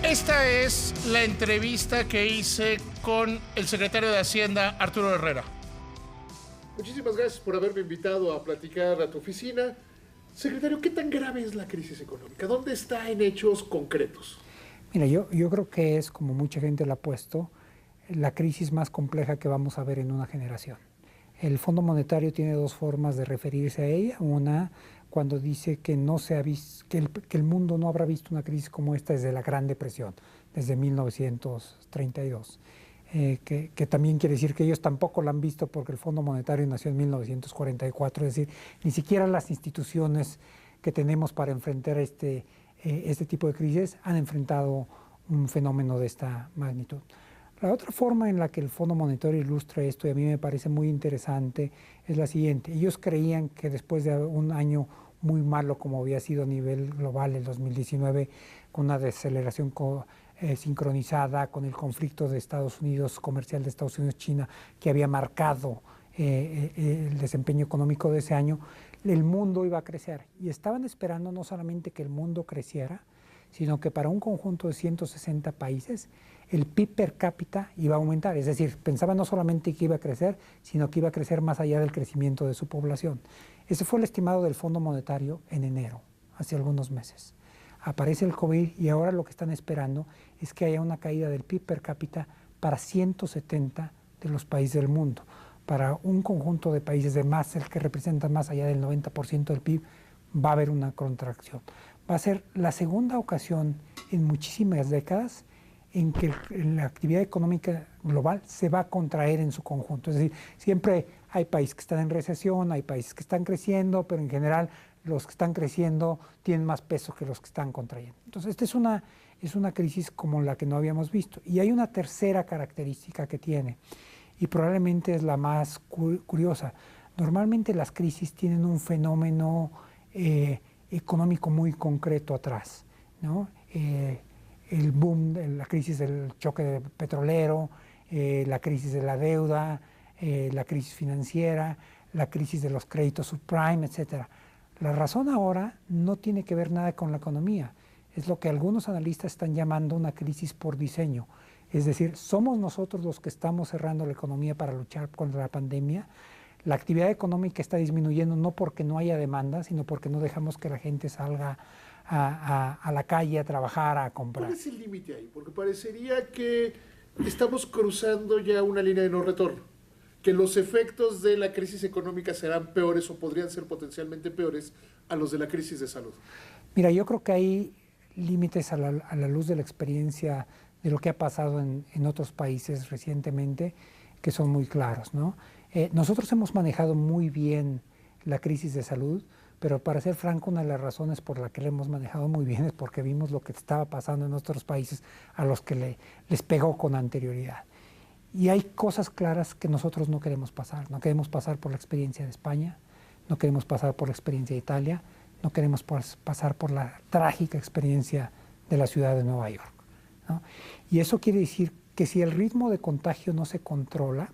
Esta es la entrevista que hice con el secretario de Hacienda, Arturo Herrera. Muchísimas gracias por haberme invitado a platicar a tu oficina. Secretario, ¿qué tan grave es la crisis económica? ¿Dónde está en hechos concretos? Mira, yo creo que es, como mucha gente lo ha puesto, la crisis más compleja que vamos a ver en una generación. El Fondo Monetario tiene dos formas de referirse a ella. Una, cuando dice que no se ha visto, que el mundo no habrá visto una crisis como esta desde la Gran Depresión, desde 1932. Que también quiere decir que ellos tampoco la han visto porque el Fondo Monetario nació en 1944, es decir, ni siquiera las instituciones que tenemos para enfrentar este tipo de crisis han enfrentado un fenómeno de esta magnitud. La otra forma en la que el Fondo Monetario ilustra esto, y a mí me parece muy interesante, es la siguiente. Ellos creían que después de un año muy malo como había sido a nivel global el 2019, con una desaceleración sincronizada con el conflicto de Estados Unidos, comercial de Estados Unidos-China, que había marcado el desempeño económico de ese año, el mundo iba a crecer. Y estaban esperando no solamente que el mundo creciera, sino que para un conjunto de 160 países el PIB per cápita iba a aumentar. Es decir, pensaban no solamente que iba a crecer, sino que iba a crecer más allá del crecimiento de su población. Ese fue el estimado del Fondo Monetario en enero, hace algunos meses. Aparece el COVID y ahora lo que están esperando es que haya una caída del PIB per cápita para 170 de los países del mundo. Para un conjunto de países de más, el que representa más allá del 90% del PIB, va a haber una contracción. Va a ser la segunda ocasión en muchísimas décadas en que la actividad económica global se va a contraer en su conjunto. Es decir, siempre hay países que están en recesión, hay países que están creciendo, pero en general los que están creciendo tienen más peso que los que están contrayendo. Entonces, esta es una crisis como la que no habíamos visto. Y hay una tercera característica que tiene, y probablemente es la más curiosa. Normalmente las crisis tienen un fenómeno económico muy concreto atrás, ¿no? El boom, la crisis del choque petrolero, la crisis de la deuda, la crisis financiera, la crisis de los créditos subprime, etc. La razón ahora no tiene que ver nada con la economía, es lo que algunos analistas están llamando una crisis por diseño. Es decir, somos nosotros los que estamos cerrando la economía para luchar contra la pandemia. La actividad económica está disminuyendo no porque no haya demanda, sino porque no dejamos que la gente salga a la calle a trabajar, a comprar. ¿Cuál es el límite ahí? Porque parecería que estamos cruzando ya una línea de no retorno, que los efectos de la crisis económica serán peores o podrían ser potencialmente peores a los de la crisis de salud. Mira, yo creo que hay límites a la luz de la experiencia de lo que ha pasado en otros países recientemente, que son muy claros, ¿no? Nosotros hemos manejado muy bien la crisis de salud, pero para ser franco, una de las razones por la que la hemos manejado muy bien es porque vimos lo que estaba pasando en otros países a los que les pegó con anterioridad. Y hay cosas claras que nosotros no queremos pasar. No queremos pasar por la experiencia de España, no queremos pasar por la experiencia de Italia, no queremos pasar por la trágica experiencia de la ciudad de Nueva York, ¿no? Y eso quiere decir que si el ritmo de contagio no se controla,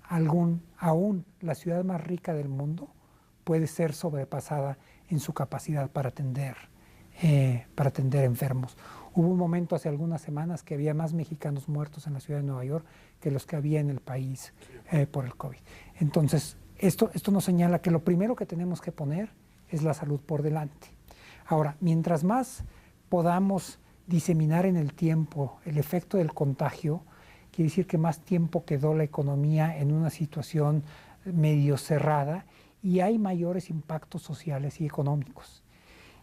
aún la ciudad más rica del mundo puede ser sobrepasada en su capacidad para atender enfermos. Hubo un momento hace algunas semanas que había más mexicanos muertos en la ciudad de Nueva York que los que había en el país por el COVID. Entonces, esto nos señala que lo primero que tenemos que poner es la salud por delante. Ahora, mientras más podamos diseminar en el tiempo el efecto del contagio, quiere decir que más tiempo quedó la economía en una situación medio cerrada y hay mayores impactos sociales y económicos.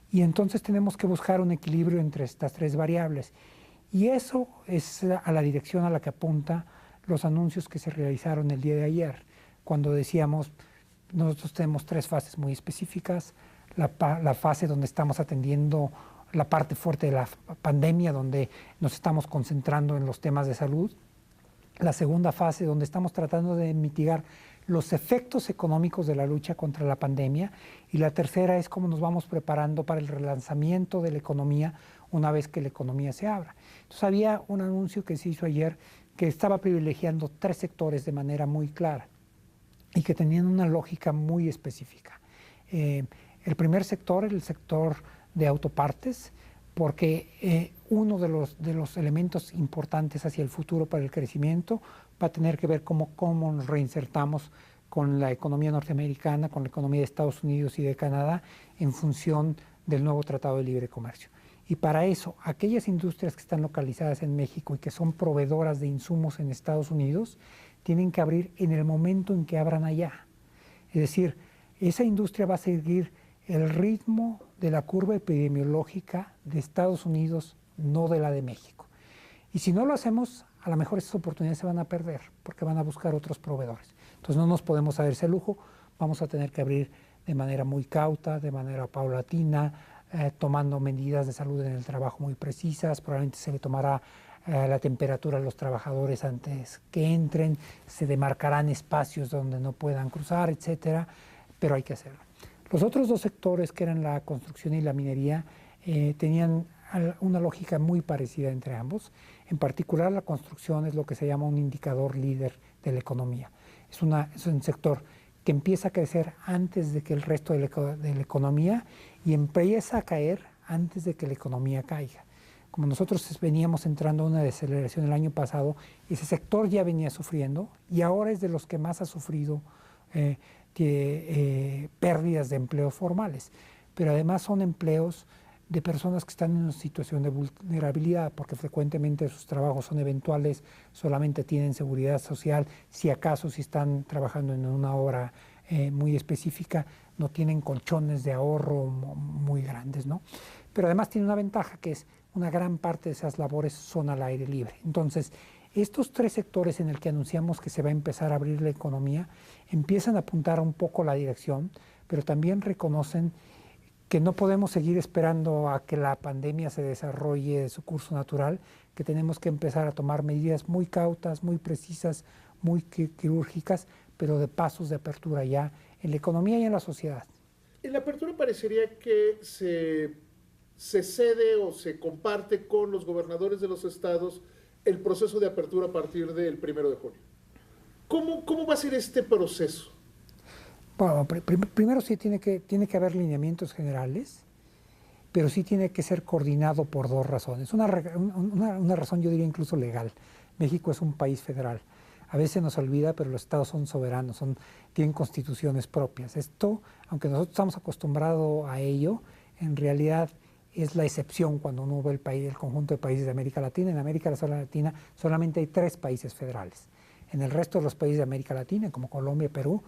Y entonces tenemos que buscar un equilibrio entre estas tres variables. Y eso es a la dirección a la que apunta los anuncios que se realizaron el día de ayer, cuando decíamos, nosotros tenemos tres fases muy específicas: la fase donde estamos atendiendo la parte fuerte de la pandemia, donde nos estamos concentrando en los temas de salud; la segunda fase, donde estamos tratando de mitigar los efectos económicos de la lucha contra la pandemia; y la tercera es cómo nos vamos preparando para el relanzamiento de la economía una vez que la economía se abra. Entonces había un anuncio que se hizo ayer que estaba privilegiando tres sectores de manera muy clara y que tenían una lógica muy específica. El primer sector, el sector de autopartes, porque uno de los elementos importantes hacia el futuro para el crecimiento va a tener que ver cómo nos reinsertamos con la economía norteamericana, con la economía de Estados Unidos y de Canadá en función del nuevo Tratado de Libre Comercio. Y para eso, aquellas industrias que están localizadas en México y que son proveedoras de insumos en Estados Unidos, tienen que abrir en el momento en que abran allá. Es decir, esa industria va a seguir el ritmo de la curva epidemiológica de Estados Unidos, no de la de México. Y si no lo hacemos, a lo mejor esas oportunidades se van a perder porque van a buscar otros proveedores. Entonces no nos podemos dar ese lujo, vamos a tener que abrir de manera muy cauta, de manera paulatina, tomando medidas de salud en el trabajo muy precisas. Probablemente se le tomará la temperatura a los trabajadores antes que entren, se demarcarán espacios donde no puedan cruzar, etcétera, pero hay que hacerlo. Los otros dos sectores, que eran la construcción y la minería, tenían una lógica muy parecida entre ambos. En particular, la construcción es lo que se llama un indicador líder de la economía. Es un sector que empieza a crecer antes de que el resto de la economía y empieza a caer antes de que la economía caiga. Como nosotros veníamos entrando a una deceleración el año pasado, ese sector ya venía sufriendo y ahora es de los que más ha sufrido pérdidas de empleos formales. Pero además son empleos de personas que están en una situación de vulnerabilidad, porque frecuentemente sus trabajos son eventuales, solamente tienen seguridad social, si acaso si están trabajando en una obra muy específica, no tienen colchones de ahorro muy grandes, ¿no? Pero además tiene una ventaja, que es una gran parte de esas labores son al aire libre. Entonces, estos tres sectores en el que anunciamos que se va a empezar a abrir la economía, empiezan a apuntar un poco la dirección, pero también reconocen que no podemos seguir esperando a que la pandemia se desarrolle de su curso natural, que tenemos que empezar a tomar medidas muy cautas, muy precisas, muy quirúrgicas, pero de pasos de apertura ya en la economía y en la sociedad. En la apertura parecería que se cede o se comparte con los gobernadores de los estados el proceso de apertura a partir del 1 de junio. ¿Cómo va a ser este proceso? Bueno, primero sí tiene que haber lineamientos generales, pero sí tiene que ser coordinado por dos razones. Una razón, yo diría, incluso legal. México es un país federal. A veces nos olvida, pero los estados son soberanos, tienen constituciones propias. Esto, aunque nosotros estamos acostumbrados a ello, en realidad es la excepción cuando uno ve el conjunto de países de América Latina. En América Latina solamente hay 3 países federales. En el resto de los países de América Latina, como Colombia y Perú,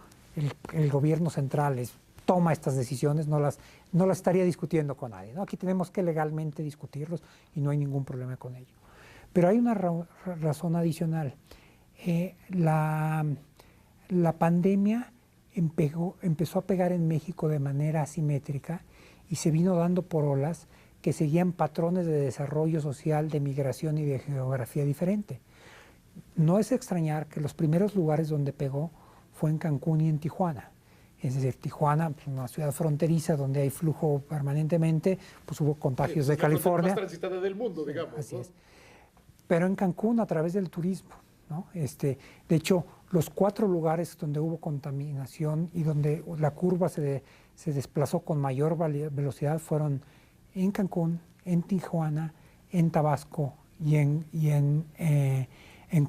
el gobierno central toma estas decisiones, no las estaría discutiendo con nadie, ¿no? Aquí tenemos que legalmente discutirlos y no hay ningún problema con ello. Pero hay una razón adicional. La pandemia empezó a pegar en México de manera asimétrica y se vino dando por olas que seguían patrones de desarrollo social, de migración y de geografía diferente. No es extrañar que los primeros lugares donde pegó fue en Cancún y en Tijuana. Es decir, Tijuana, una ciudad fronteriza donde hay flujo permanentemente, pues hubo contagios de California. La más transitada del mundo, digamos. Así ¿no? es. Pero en Cancún, a través del turismo, ¿no? De hecho, los 4 lugares donde hubo contaminación y donde la curva se desplazó con mayor velocidad fueron en Cancún, en Tijuana, en Tabasco y en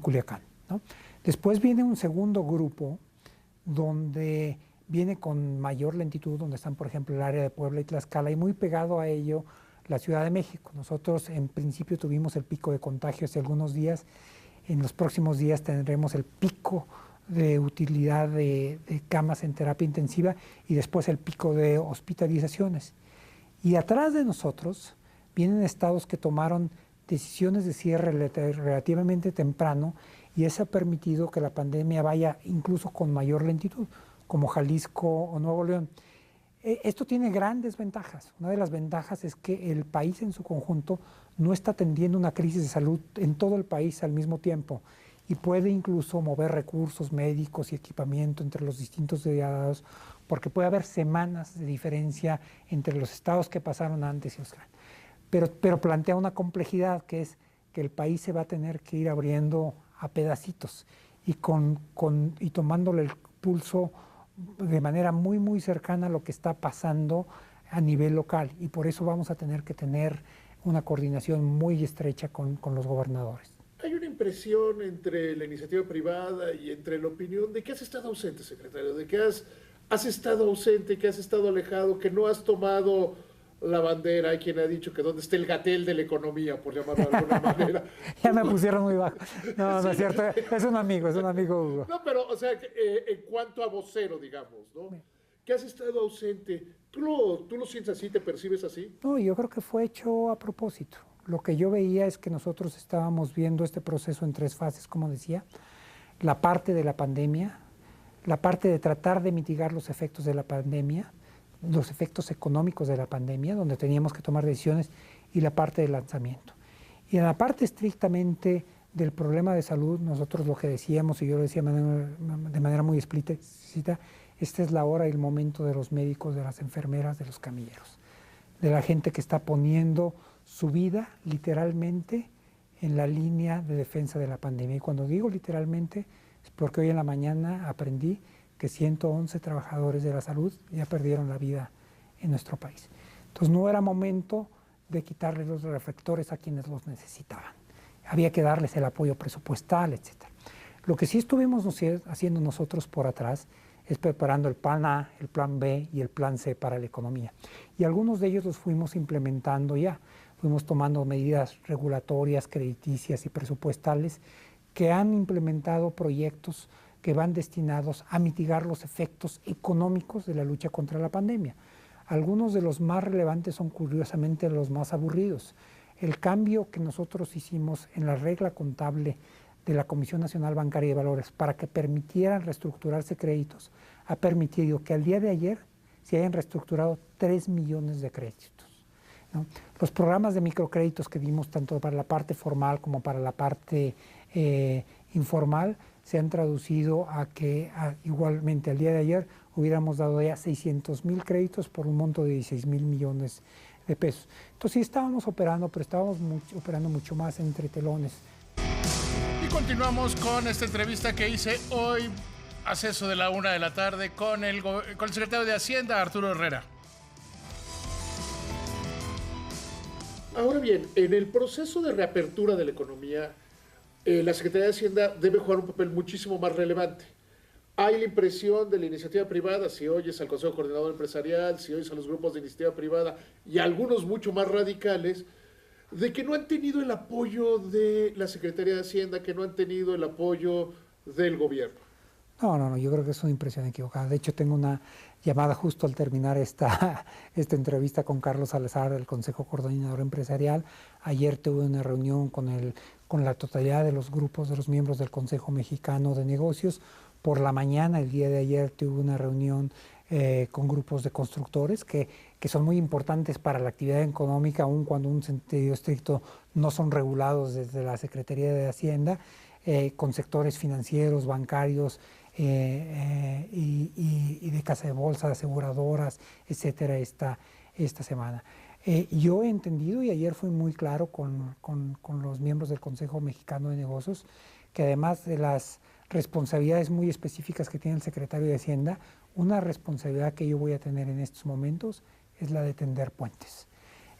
Culiacán, ¿no? Después viene un segundo grupo donde viene con mayor lentitud, donde están, por ejemplo, el área de Puebla y Tlaxcala, y muy pegado a ello la Ciudad de México. Nosotros en principio tuvimos el pico de contagio hace algunos días. En los próximos días tendremos el pico de utilidad de camas en terapia intensiva y después el pico de hospitalizaciones. Y atrás de nosotros vienen estados que tomaron decisiones de cierre relativamente temprano y eso ha permitido que la pandemia vaya incluso con mayor lentitud, como Jalisco o Nuevo León. Esto tiene grandes ventajas. Una de las ventajas es que el país en su conjunto no está atendiendo una crisis de salud en todo el país al mismo tiempo y puede incluso mover recursos médicos y equipamiento entre los distintos estados, porque puede haber semanas de diferencia entre los estados que pasaron antes y los que... Pero plantea una complejidad, que es que el país se va a tener que ir abriendo a pedacitos y tomándole el pulso de manera muy, muy cercana a lo que está pasando a nivel local. Y por eso vamos a tener que tener una coordinación muy estrecha con los gobernadores. Hay una impresión entre la iniciativa privada y entre la opinión de que has estado ausente, secretario, de que has estado ausente, que has estado alejado, que no has tomado la bandera. Hay quien ha dicho que dónde está el Gatell de la economía, por llamarlo de alguna manera. Ya me pusieron muy bajo. No, no es cierto, es un amigo Hugo. No, pero, o sea, en cuanto a vocero, digamos, ¿no? Que has estado ausente. ¿Tú lo sientes así, te percibes así? No, yo creo que fue hecho a propósito. Lo que yo veía es que nosotros estábamos viendo este proceso en 3 fases, como decía. La parte de la pandemia, la parte de tratar de mitigar los efectos de la pandemia, los efectos económicos de la pandemia, donde teníamos que tomar decisiones, y la parte del lanzamiento. Y en la parte estrictamente del problema de salud, nosotros lo que decíamos, y yo lo decía de manera muy explícita, esta es la hora y el momento de los médicos, de las enfermeras, de los camilleros, de la gente que está poniendo su vida literalmente en la línea de defensa de la pandemia. Y cuando digo literalmente es porque hoy en la mañana aprendí que 111 trabajadores de la salud ya perdieron la vida en nuestro país. Entonces no era momento de quitarles los reflectores a quienes los necesitaban. Había que darles el apoyo presupuestal, etc. Lo que sí estuvimos haciendo nosotros por atrás es preparando el plan A, el plan B y el plan C para la economía. Y algunos de ellos los fuimos implementando ya. Fuimos tomando medidas regulatorias, crediticias y presupuestales que han implementado proyectos que van destinados a mitigar los efectos económicos de la lucha contra la pandemia. Algunos de los más relevantes son curiosamente los más aburridos. El cambio que nosotros hicimos en la regla contable de la Comisión Nacional Bancaria de Valores para que permitieran reestructurarse créditos ha permitido que al día de ayer se hayan reestructurado 3 millones de créditos, ¿no? Los programas de microcréditos que dimos tanto para la parte formal como para la parte informal se han traducido a que igualmente al día de ayer hubiéramos dado ya 600,000 créditos por un monto de 16,000 millones de pesos. Entonces sí estábamos operando, pero estábamos operando mucho más entre telones. Y continuamos con esta entrevista que hice hoy, hace eso de la 1 de la tarde, con el secretario de Hacienda, Arturo Herrera. Ahora bien, en el proceso de reapertura de la economía, la Secretaría de Hacienda debe jugar un papel muchísimo más relevante. Hay la impresión de la iniciativa privada, si oyes al Consejo Coordinador Empresarial, si oyes a los grupos de iniciativa privada y algunos mucho más radicales, de que no han tenido el apoyo de la Secretaría de Hacienda, que no han tenido el apoyo del gobierno. No, yo creo que es una impresión equivocada. De hecho, tengo una llamada justo al terminar esta entrevista con Carlos Salazar del Consejo Coordinador Empresarial. Ayer tuve una reunión con la totalidad de los grupos, de los miembros del Consejo Mexicano de Negocios. Por la mañana, el día de ayer, tuve una reunión con grupos de constructores que son muy importantes para la actividad económica, aun cuando en un sentido estricto no son regulados desde la Secretaría de Hacienda, con sectores financieros, bancarios, y de casa de bolsa, de aseguradoras, etcétera, esta semana. Yo he entendido, y ayer fui muy claro con los miembros del Consejo Mexicano de Negocios, que además de las responsabilidades muy específicas que tiene el secretario de Hacienda, una responsabilidad que yo voy a tener en estos momentos es la de tender puentes.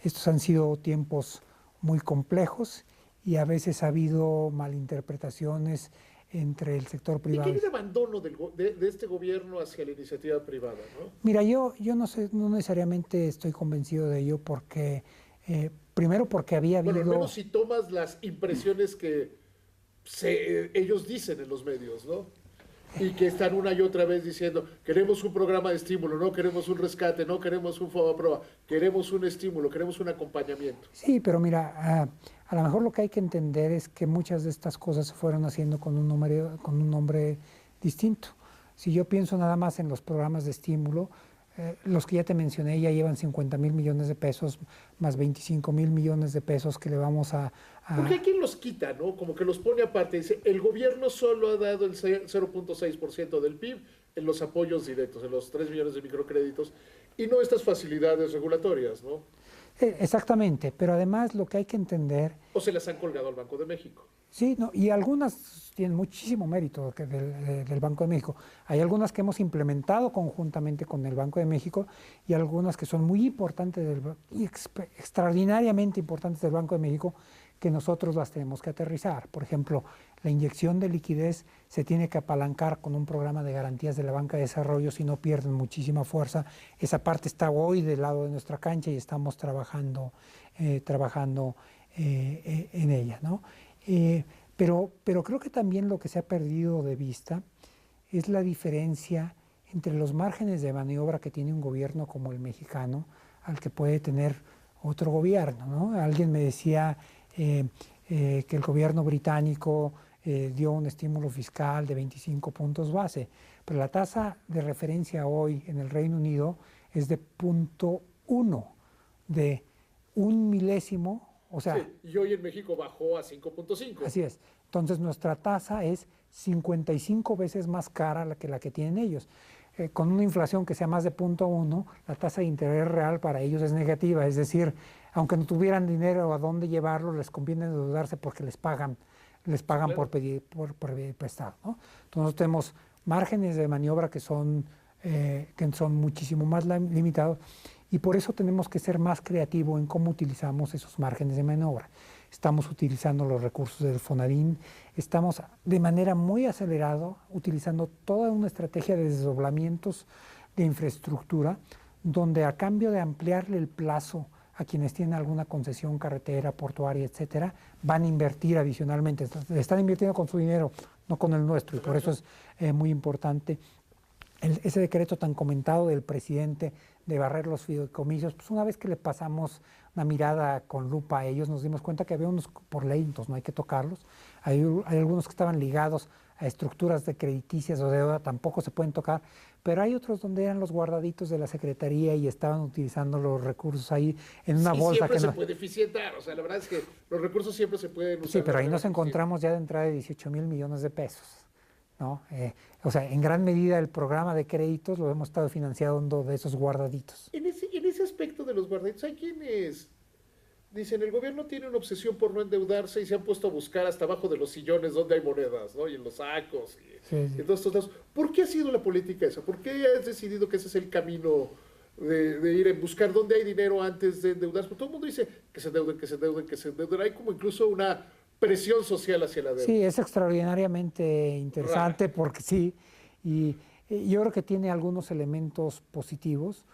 Estos han sido tiempos muy complejos y a veces ha habido malinterpretaciones entre el sector privado. ¿Y qué hay de abandono de este gobierno hacia la iniciativa privada, ¿no? Mira, yo no necesariamente estoy convencido de ello porque, primero porque había habido... Bueno, al menos si tomas las impresiones que ellos dicen en los medios, ¿no? Y que están una y otra vez diciendo, queremos un programa de estímulo, no queremos un rescate, no queremos un FOBAPROA, queremos un estímulo, queremos un acompañamiento. Sí, pero mira, a lo mejor lo que hay que entender es que muchas de estas cosas se fueron haciendo con un nombre distinto. Si yo pienso nada más en los programas de estímulo, los que ya te mencioné ya llevan 50,000 millones de pesos, más 25,000 millones de pesos que le vamos a... Porque hay quien los quita, ¿no? Como que los pone aparte. Dice, el gobierno solo ha dado el 0.6% del PIB en los apoyos directos, en los 3 millones de microcréditos, y no estas facilidades regulatorias, ¿no? Exactamente, pero además lo que hay que entender... ¿O se las han colgado al Banco de México? Sí, no, y algunas tienen muchísimo mérito del Banco de México. Hay algunas que hemos implementado conjuntamente con el Banco de México y algunas que son muy importantes, extraordinariamente importantes del Banco de México, que nosotros las tenemos que aterrizar. Por ejemplo, la inyección de liquidez se tiene que apalancar con un programa de garantías de la banca de desarrollo, si no pierden muchísima fuerza. Esa parte está hoy del lado de nuestra cancha y estamos trabajando en ella, ¿no? Pero creo que también lo que se ha perdido de vista es la diferencia entre los márgenes de maniobra que tiene un gobierno como el mexicano al que puede tener otro gobierno, ¿no? Alguien me decía que el gobierno británico dio un estímulo fiscal de 25 puntos base, pero la tasa de referencia hoy en el Reino Unido es de 0.1, de un milésimo. O sea, sí, y hoy en México bajó a 5.5. Así es. Entonces nuestra tasa es 55 veces más cara la que tienen ellos. Con una inflación que sea más de 0.1, la tasa de interés real para ellos es negativa. Es decir, aunque no tuvieran dinero a dónde llevarlo, les conviene endeudarse porque les pagan claro, por pedir prestado, ¿no? Entonces tenemos márgenes de maniobra que son muchísimo más limitados. Y por eso tenemos que ser más creativos en cómo utilizamos esos márgenes de maniobra. Estamos utilizando los recursos del Fonadín, estamos de manera muy acelerada utilizando toda una estrategia de desdoblamientos de infraestructura, donde a cambio de ampliarle el plazo a quienes tienen alguna concesión carretera, portuaria, etcétera, van a invertir adicionalmente. Están invirtiendo con su dinero, no con el nuestro, y por eso es muy importante ese decreto tan comentado del presidente de barrer los fideicomisos. Pues una vez que le pasamos una mirada con lupa a ellos, nos dimos cuenta que había unos por ley, entonces no hay que tocarlos. Hay algunos que estaban ligados a estructuras de crediticias o deuda, tampoco se pueden tocar, pero hay otros donde eran los guardaditos de la Secretaría y estaban utilizando los recursos ahí en una bolsa. Siempre se puede eficientar, o sea, la verdad es que los recursos siempre se pueden usar. Sí, pero ahí nos encontramos ya de entrada de 18,000 millones de pesos. ¿No? O sea, en gran medida el programa de créditos lo hemos estado financiando de esos guardaditos. En ese aspecto de los guardaditos, hay quienes dicen, el gobierno tiene una obsesión por no endeudarse y se han puesto a buscar hasta abajo de los sillones donde hay monedas, ¿no? Y en los sacos, y todos estos lados. ¿Por qué ha sido la política esa? ¿Por qué has decidido que ese es el camino de ir a buscar dónde hay dinero antes de endeudarse? Porque todo el mundo dice que se endeuden, que se endeuden, que se endeuden. Hay como incluso una presión social hacia la deuda. Sí, es extraordinariamente interesante porque sí, y yo creo que tiene algunos elementos positivos,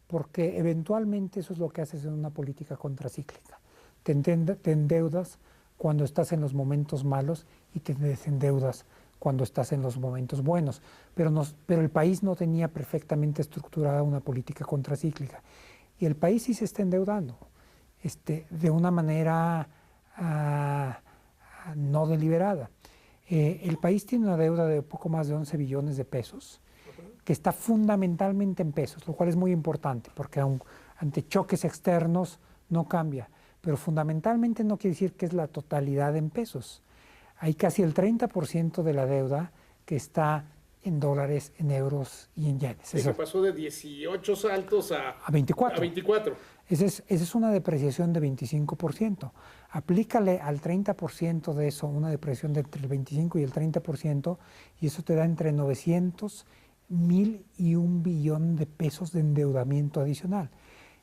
porque eventualmente eso es lo que haces en una política contracíclica. Te endeudas cuando estás en los momentos malos y te desendeudas cuando estás en los momentos buenos. Pero el país no tenía perfectamente estructurada una política contracíclica. Y el país sí se está endeudando de una manera no deliberada. El país tiene una deuda de poco más de 11 billones de pesos, que está fundamentalmente en pesos, lo cual es muy importante, porque ante choques externos no cambia, pero fundamentalmente no quiere decir que es la totalidad en pesos. Hay casi el 30% de la deuda que está en dólares, en euros y en yenes. Eso pasó de 18 saltos a 24. A 24. Esa es una depreciación de 25%. Aplícale al 30% de eso una depreciación de entre el 25 y el 30%, y eso te da entre 900, 1,000 y 1 billón de pesos de endeudamiento adicional.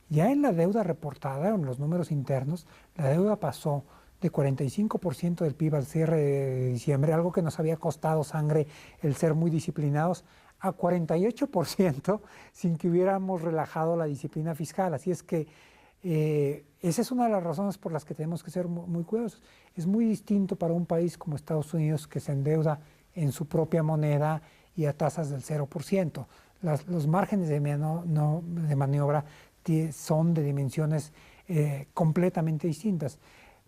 Ya en la deuda reportada, en los números internos, la deuda pasó de 45% del PIB al cierre de diciembre, algo que nos había costado sangre el ser muy disciplinados, a 48% sin que hubiéramos relajado la disciplina fiscal. Así es que esa es una de las razones por las que tenemos que ser muy cuidadosos. Es muy distinto para un país como Estados Unidos, que se endeuda en su propia moneda y a tasas del 0%. Los márgenes de maniobra son de dimensiones completamente distintas.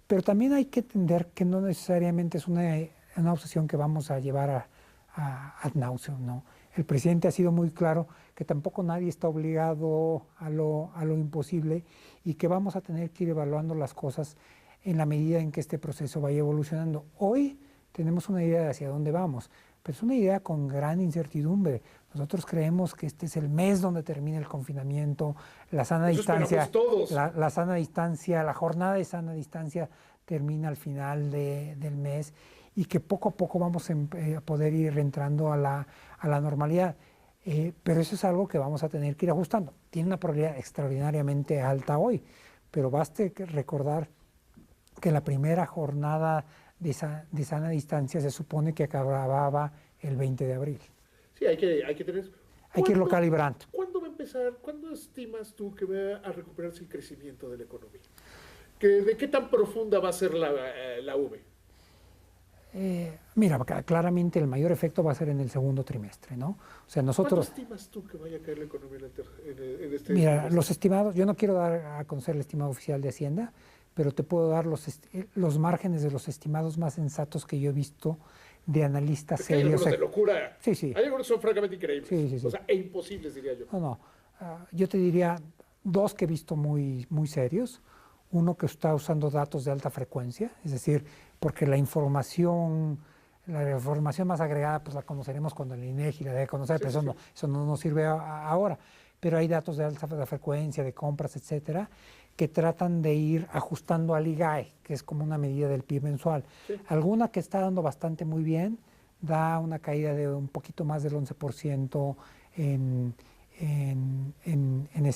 Pero también hay que entender que no necesariamente es una obsesión que vamos a llevar ad nauseam, ¿no? El presidente ha sido muy claro que tampoco nadie está obligado a lo imposible, y que vamos a tener que ir evaluando las cosas en la medida en que este proceso vaya evolucionando. Hoy tenemos una idea de hacia dónde vamos, pero es una idea con gran incertidumbre. Nosotros creemos que este es el mes donde termina el confinamiento, la sana distancia, la sana distancia, la jornada de sana distancia termina al final del mes y que poco a poco vamos a poder ir entrando a la normalidad. Pero eso es algo que vamos a tener que ir ajustando. Tiene una probabilidad extraordinariamente alta hoy, pero baste recordar que la primera jornada de sana distancia se supone que acababa el 20 de abril. Sí, hay que tener... Hay que irlo calibrando. ¿Cuándo va a empezar? ¿Cuándo estimas tú que va a recuperarse el crecimiento de la economía? ¿De qué tan profunda va a ser la V? Mira, claramente el mayor efecto va a ser en el segundo trimestre, ¿no? O sea, nosotros... ¿Cuánto estimas tú que vaya a caer la economía en este Mira, trimestre? los estimados, yo no quiero dar a conocer el estimado oficial de Hacienda, pero te puedo dar los márgenes de los estimados más sensatos que yo he visto de analistas Hay serios. algunos de locura. Sí, sí. Hay algunos que son francamente increíbles. Sí. O sea, e imposibles, diría yo. No. Yo te diría dos que he visto muy, muy serios. Uno que está usando datos de alta frecuencia, es decir, porque la información más agregada pues la conoceremos cuando el INEGI la debe conocer, pero eso no nos sirve ahora. Pero hay datos de alta frecuencia, de compras, etcétera, que tratan de ir ajustando al IGAE, que es como una medida del PIB mensual. Sí. Alguna que está dando bastante muy bien, da una caída de un poquito más del 11% en el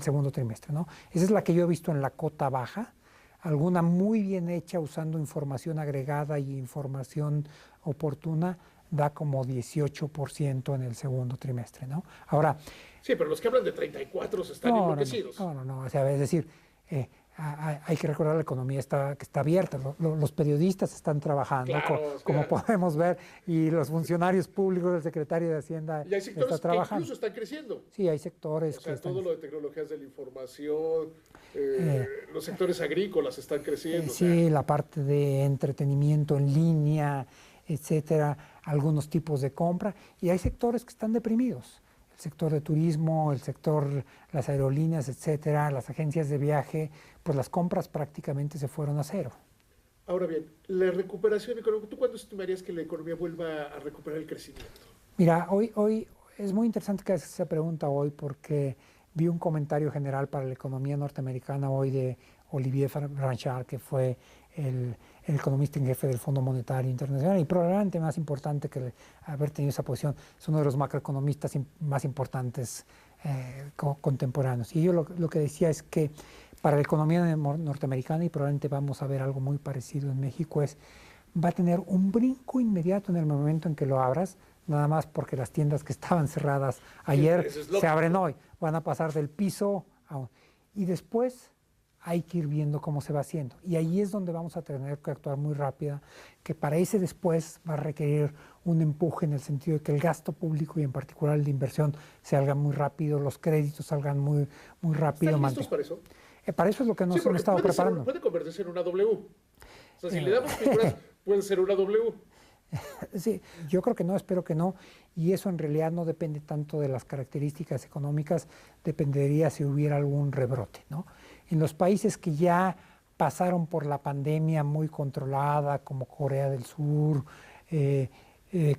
segundo trimestre, ¿no? Esa es la que yo he visto en la cota baja, alguna muy bien hecha usando información agregada y información oportuna, da como 18% en el segundo trimestre, ¿no? Ahora... Sí, pero los que hablan de 34 están enloquecidos. No, o sea, es decir, hay que recordar la economía que está abierta, los periodistas están trabajando, claro, como podemos ver, y los funcionarios públicos, el secretario de Hacienda y hay sectores está trabajando. Que incluso están creciendo. Sí, hay sectores. O sea, todo lo de tecnologías de la información, los sectores agrícolas están creciendo. Sí, la parte de entretenimiento en línea, etcétera, algunos tipos de compra, y hay sectores que están deprimidos. El sector de turismo, el sector, las aerolíneas, etcétera, las agencias de viaje, pues las compras prácticamente se fueron a cero. Ahora bien, la recuperación económica, ¿tú cuándo estimarías que la economía vuelva a recuperar el crecimiento? Mira, hoy es muy interesante que hagas esa pregunta hoy porque vi un comentario general para la economía norteamericana hoy de Olivier Blanchard, que fue el economista en jefe del Fondo Monetario Internacional y probablemente más importante que haber tenido esa posición, es uno de los macroeconomistas más importantes contemporáneos. Y yo lo que decía es que para la economía norteamericana, y probablemente vamos a ver algo muy parecido en México, va a tener un brinco inmediato en el momento en que lo abras, nada más porque las tiendas que estaban cerradas ayer se abren hoy, van a pasar del piso y después hay que ir viendo cómo se va haciendo. Y ahí es donde vamos a tener que actuar muy rápida, que para ese después va a requerir un empuje en el sentido de que el gasto público y en particular el de inversión salga muy rápido, los créditos salgan muy rápido. ¿Están listos para eso? Para eso es lo que nos hemos estado preparando. Puede convertirse en una W. O sea, si le damos figuras, puede ser una W. Sí, yo creo que no, espero que no, y eso en realidad no depende tanto de las características económicas, dependería si hubiera algún rebrote, ¿no? En los países que ya pasaron por la pandemia muy controlada, como Corea del Sur,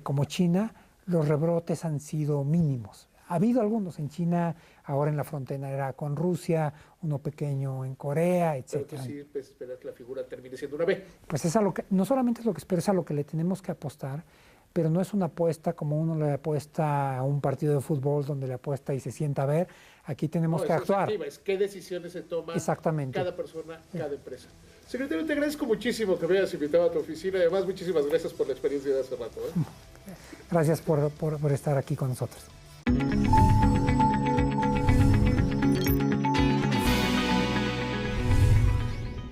como China, los rebrotes han sido mínimos. Ha habido algunos en China, ahora en la frontera con Rusia, uno pequeño en Corea, etc. Pero tú sí esperas que la figura termine siendo una B. Pues es a lo que, no solamente es lo que espero, es a lo que le tenemos que apostar, pero no es una apuesta como uno le apuesta a un partido de fútbol donde le apuesta y se sienta a ver. Aquí tenemos que actuar. Es qué decisiones se toman cada persona, cada empresa. Secretario, te agradezco muchísimo que me hayas invitado a tu oficina. Además, muchísimas gracias por la experiencia de hace rato. Gracias por estar aquí con nosotros.